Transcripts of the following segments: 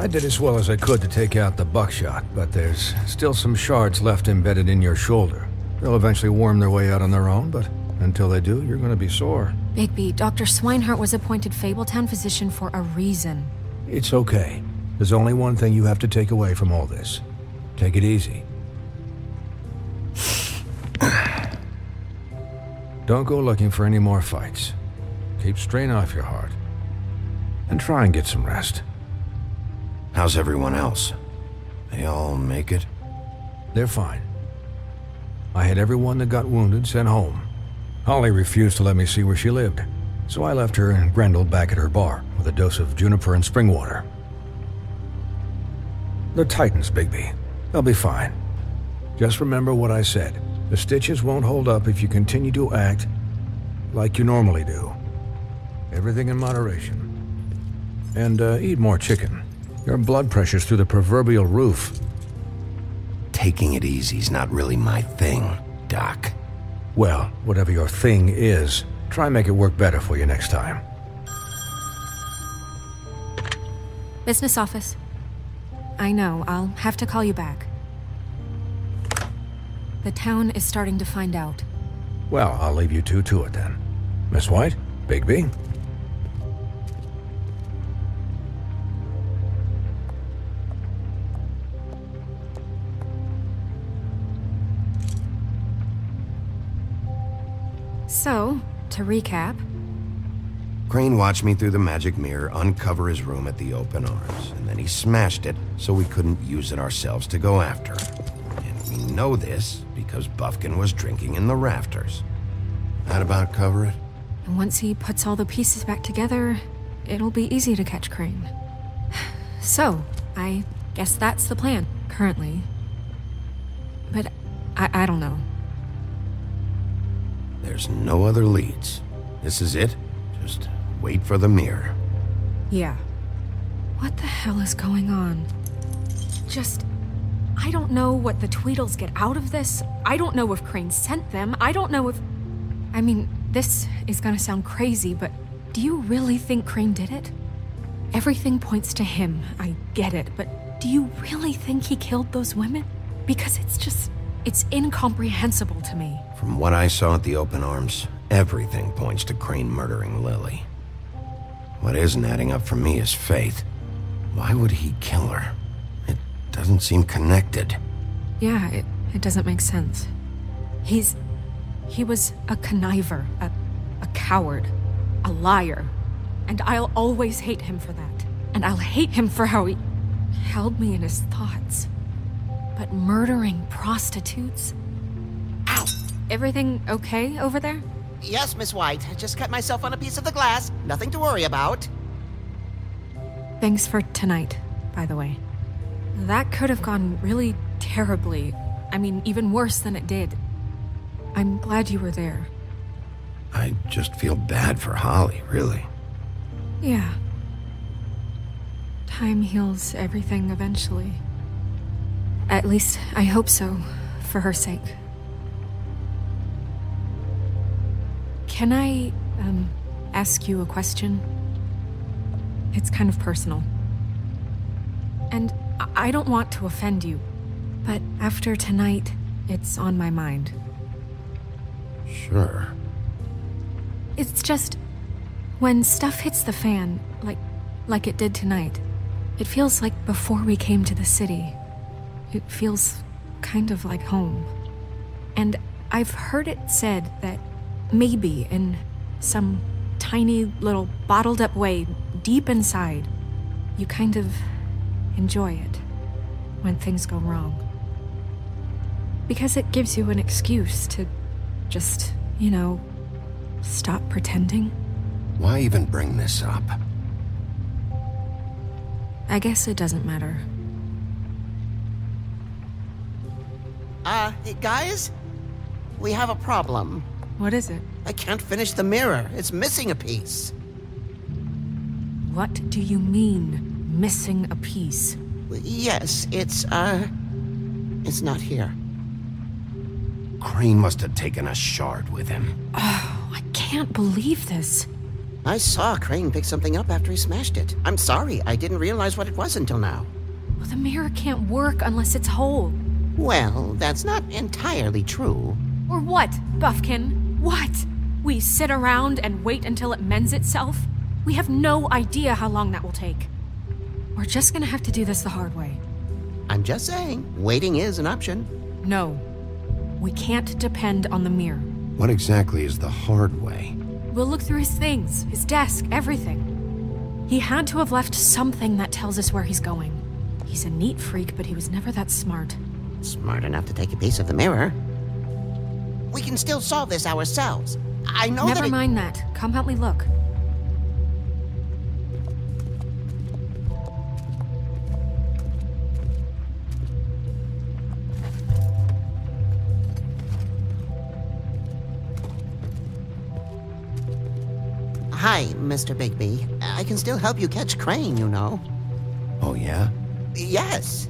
I did as well as I could to take out the buckshot, but there's still some shards left embedded in your shoulder. They'll eventually worm their way out on their own, but until they do, you're gonna be sore. Bigby, Dr. Swinehart was appointed Fabletown physician for a reason. It's okay. There's only one thing you have to take away from all this. Take it easy. Don't go looking for any more fights. Keep strain off your heart. And try and get some rest. How's everyone else? They all make it? They're fine. I had everyone that got wounded sent home. Holly refused to let me see where she lived, so I left her and Grendel back at her bar with a dose of juniper and spring water. They're Titans, Bigby. They'll be fine. Just remember what I said. The stitches won't hold up if you continue to act like you normally do. Everything in moderation. And eat more chicken. Your blood pressure's through the proverbial roof. Taking it easy's not really my thing, Doc. Well, whatever your thing is, try and make it work better for you next time. Business office. I know, I'll have to call you back. The town is starting to find out. Well, I'll leave you two to it then. Miss White, Bigby. So, to recap... Crane watched me through the magic mirror uncover his room at the open arms, and then he smashed it so we couldn't use it ourselves to go after him. And we know this because Buffkin was drinking in the rafters. That about cover it? And once he puts all the pieces back together, it'll be easy to catch Crane. So, I guess that's the plan, currently. But I don't know. There's no other leads. This is it. Just wait for the mirror. Yeah. What the hell is going on? I don't know what the Tweedles get out of this. I don't know if Crane sent them. I don't know if... I mean, this is gonna sound crazy, but do you really think Crane did it? Everything points to him, I get it, but do you really think he killed those women? Because it's incomprehensible to me. From what I saw at the open arms, everything points to Crane murdering Lily. What isn't adding up for me is Faith. Why would he kill her? It doesn't seem connected. Yeah, it doesn't make sense. He was a conniver, a coward, a liar. And I'll always hate him for that. And I'll hate him for how he held me in his thoughts. But murdering prostitutes? Ow! Everything okay over there? Yes, Miss White. Just cut myself on a piece of the glass. Nothing to worry about. Thanks for tonight, by the way. That could have gone really terribly. I mean, even worse than it did. I'm glad you were there. I just feel bad for Holly, really. Yeah. Time heals everything eventually. At least, I hope so, for her sake. Can I, ask you a question? It's kind of personal. And I don't want to offend you, but after tonight, it's on my mind. Sure. It's just, when stuff hits the fan, like it did tonight, it feels like before we came to the city. It feels kind of like home. And I've heard it said that maybe in some tiny little bottled up way deep inside, you kind of enjoy it when things go wrong. Because it gives you an excuse to just, stop pretending. Why even bring this up? I guess it doesn't matter. Hey, guys? We have a problem. What is it? I can't finish the mirror. It's missing a piece. What do you mean, missing a piece? Yes, it's not here. Crane must have taken a shard with him. Oh, I can't believe this. I saw Crane pick something up after he smashed it. I'm sorry, I didn't realize what it was until now. Well, the mirror can't work unless it's whole. Well, that's not entirely true. Or what, Buffkin? What? We sit around and wait until it mends itself? We have no idea how long that will take. We're just gonna have to do this the hard way. I'm just saying, waiting is an option. No. We can't depend on the mirror. What exactly is the hard way? We'll look through his things, his desk, everything. He had to have left something that tells us where he's going. He's a neat freak, but he was never that smart. Smart enough to take a piece of the mirror. We can still solve this ourselves. I know Never mind that. Come help me look. Hi, Mr. Bigby. I can still help you catch Crane, you know. Oh, yeah? Yes.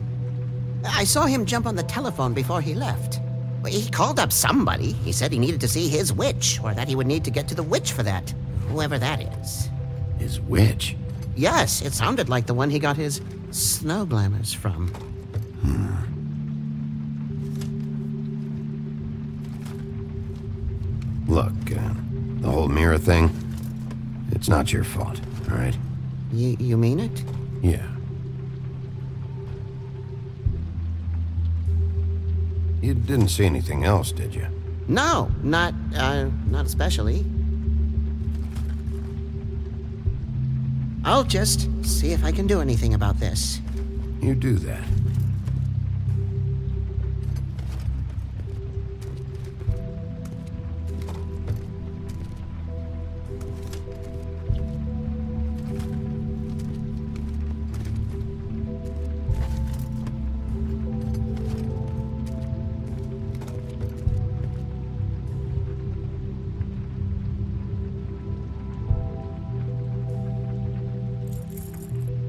I saw him jump on the telephone before he left. He called up somebody. He said he needed to see his witch, or that he would need to get to the witch for that. Whoever that is. His witch? Yes, it sounded like the one he got his snow glamours from. Look, the whole mirror thing, it's not your fault, all right? You mean it? Yeah. You didn't see anything else, did you? No, not especially. I'll just see if I can do anything about this. You do that.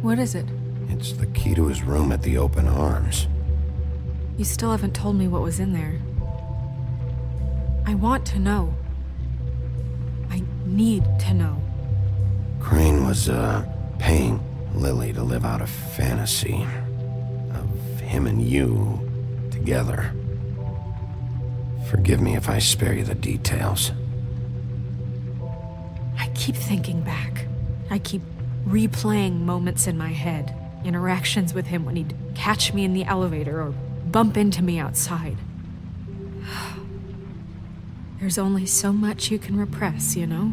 What is it? It's the key to his room at the Open Arms. You still haven't told me what was in there. I want to know. I need to know. Crane was, paying Lily to live out a fantasy of him and you together. Forgive me if I spare you the details. I keep thinking back. I keep replaying moments in my head. Interactions with him when he'd catch me in the elevator or bump into me outside. There's only so much you can repress, you know?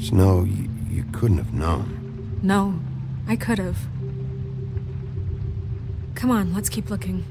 Snow, you couldn't have known. No, I could have. Come on, let's keep looking.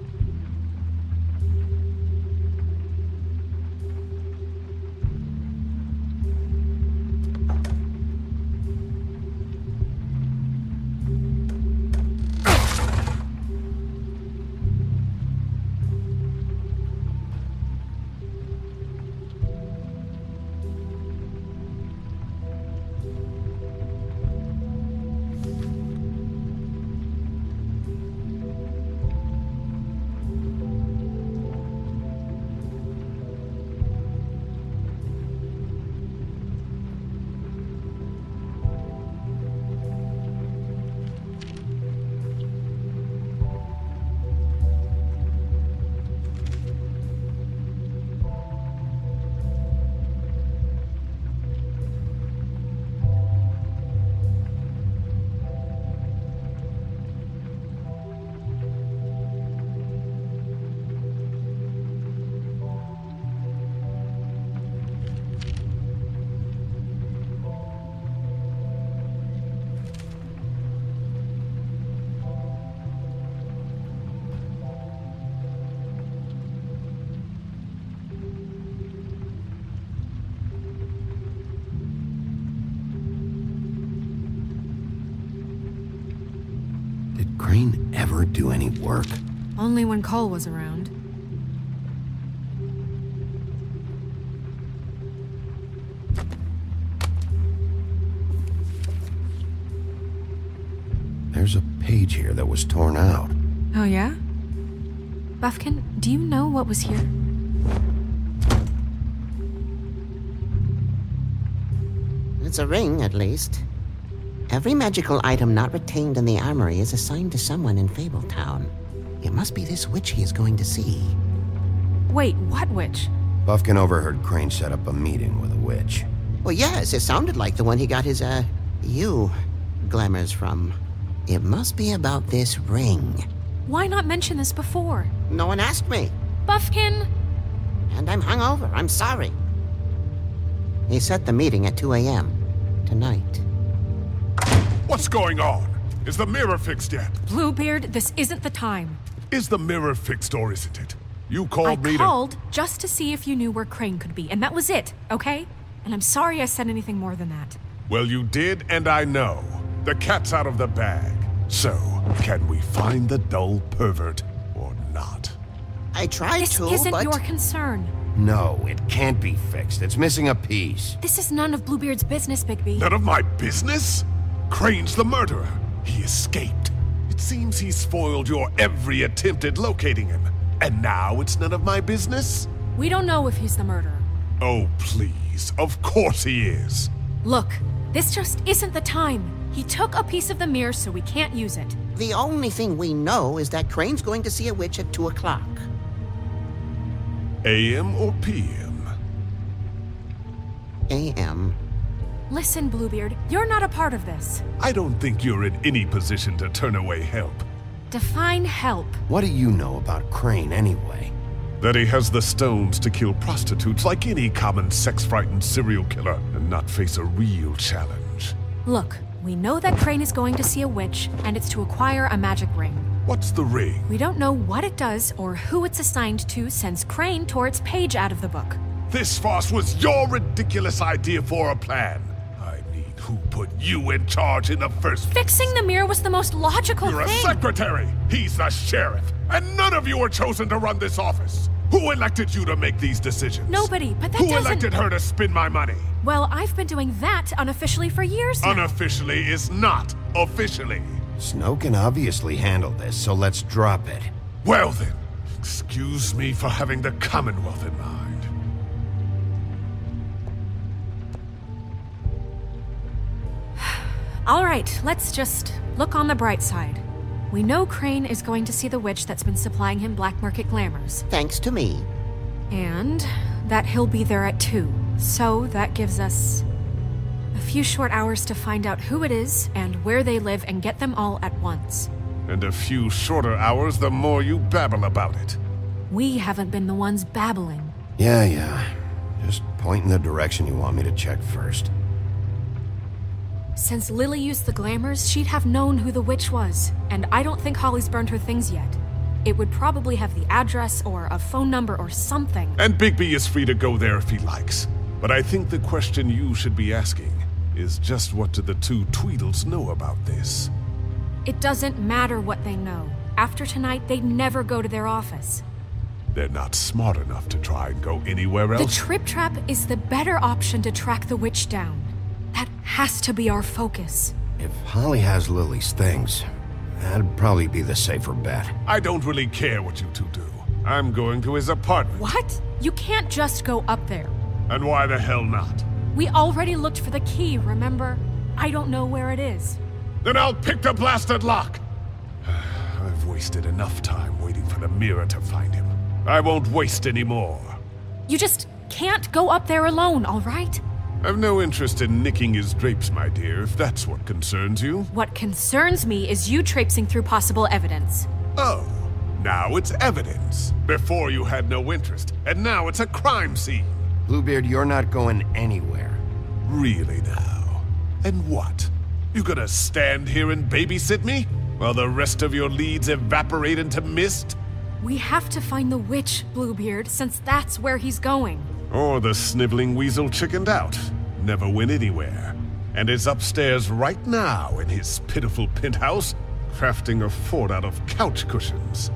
Did Crane ever do any work? Only when Cole was around. There's a page here that was torn out. Oh yeah? Buffkin, do you know what was here? It's a ring, at least. Every magical item not retained in the armory is assigned to someone in Fabletown. It must be this witch he is going to see. Wait, what witch? Buffkin overheard Crane set up a meeting with a witch. Well, yes, it sounded like the one he got his, glamours from. It must be about this ring. Why not mention this before? No one asked me. Buffkin! And I'm hungover. I'm sorry. He set the meeting at 2 a.m. tonight. What's going on? Is the mirror fixed yet? Bluebeard, this isn't the time. Is the mirror fixed or isn't it? You called me I called just to see if you knew where Crane could be, and that was it, okay? And I'm sorry I said anything more than that. Well, you did, and I know. The cat's out of the bag. So, can we find the dull pervert or not? I tried This to, isn't but... your concern. No, it can't be fixed. It's missing a piece. This is none of Bluebeard's business, Bigby. None of my business? Crane's the murderer. He escaped. It seems he spoiled your every attempt at locating him. And now it's none of my business? We don't know if he's the murderer. Oh, please. Of course he is. Look, this just isn't the time. He took a piece of the mirror, so we can't use it. The only thing we know is that Crane's going to see a witch at 2 o'clock. AM or PM? A.M. Listen, Bluebeard, you're not a part of this. I don't think you're in any position to turn away help. Define help. What do you know about Crane anyway? That he has the stones to kill prostitutes like any common sex-frightened serial killer and not face a real challenge. Look, we know that Crane is going to see a witch, and it's to acquire a magic ring. What's the ring? We don't know what it does or who it's assigned to since Crane tore its page out of the book. This farce was your ridiculous idea for a plan. I mean, who put you in charge in the first place? Fixing the mirror was the most logical You're a thing. secretary! He's the sheriff! And none of you were chosen to run this office! Who elected you to make these decisions? Nobody, but that Who doesn't... elected her to spend my money? Well, I've been doing that unofficially for years now. Unofficially is not officially. Snow can obviously handle this, so let's drop it. Well then, excuse me for having the Commonwealth in mind. All right, let's just look on the bright side. We know Crane is going to see the witch that's been supplying him black market glamours. Thanks to me. And that he'll be there at 2. So that gives us a few short hours to find out who it is and where they live and get them all at once. And a few shorter hours the more you babble about it. We haven't been the ones babbling. Yeah. Just point in the direction you want me to check first. Since Lily used the glamours, she'd have known who the witch was. And I don't think Holly's burned her things yet. It would probably have the address or a phone number or something. And Bigby is free to go there if he likes. But I think the question you should be asking is just what do the two Tweedles know about this? It doesn't matter what they know. After tonight, they'd never go to their office. They're not smart enough to try and go anywhere The else. Trip Trap is the better option to track the witch down. That has to be our focus. If Holly has Lily's things, that'd probably be the safer bet. I don't really care what you two do. I'm going to his apartment. What? You can't just go up there. And why the hell not? We already looked for the key, remember? I don't know where it is. Then I'll pick the blasted lock! I've wasted enough time waiting for the mirror to find him. I won't waste any more. You just can't go up there alone, all right? I've no interest in nicking his drapes, my dear, if that's what concerns you. What concerns me is you traipsing through possible evidence. Oh, now it's evidence. Before you had no interest, and now it's a crime scene. Bluebeard, you're not going anywhere. Really now? And what? You gonna stand here and babysit me? While the rest of your leads evaporate into mist? We have to find the witch, Bluebeard, since that's where he's going. Or the sniveling weasel chickened out, never went anywhere, and is upstairs right now in his pitiful penthouse, crafting a fort out of couch cushions.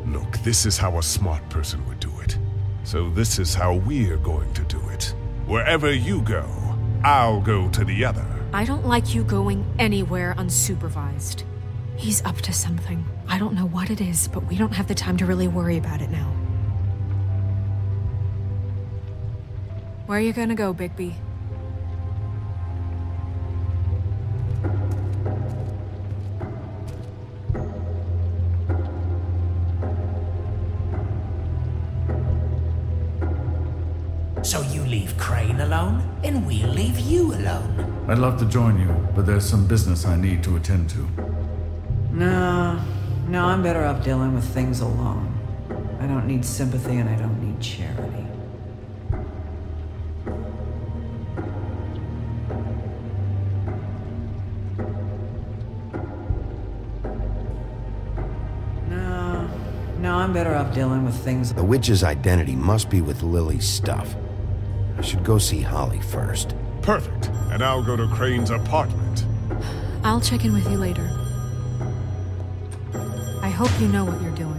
Look, this is how a smart person would do it. So this is how we're going to do it. Wherever you go, I'll go to the other. I don't like you going anywhere unsupervised. He's up to something. I don't know what it is, but we don't have the time to really worry about it now. Where are you gonna go, Bigby? So you leave Crane alone, and we'll leave you alone. I'd love to join you, but there's some business I need to attend to. No, I'm better off dealing with things alone. I don't need sympathy and I don't need charity. No, I'm better off dealing with things. The witch's identity must be with Lily's stuff. I should go see Holly first. Perfect. And I'll go to Crane's apartment. I'll check in with you later. I hope you know what you're doing.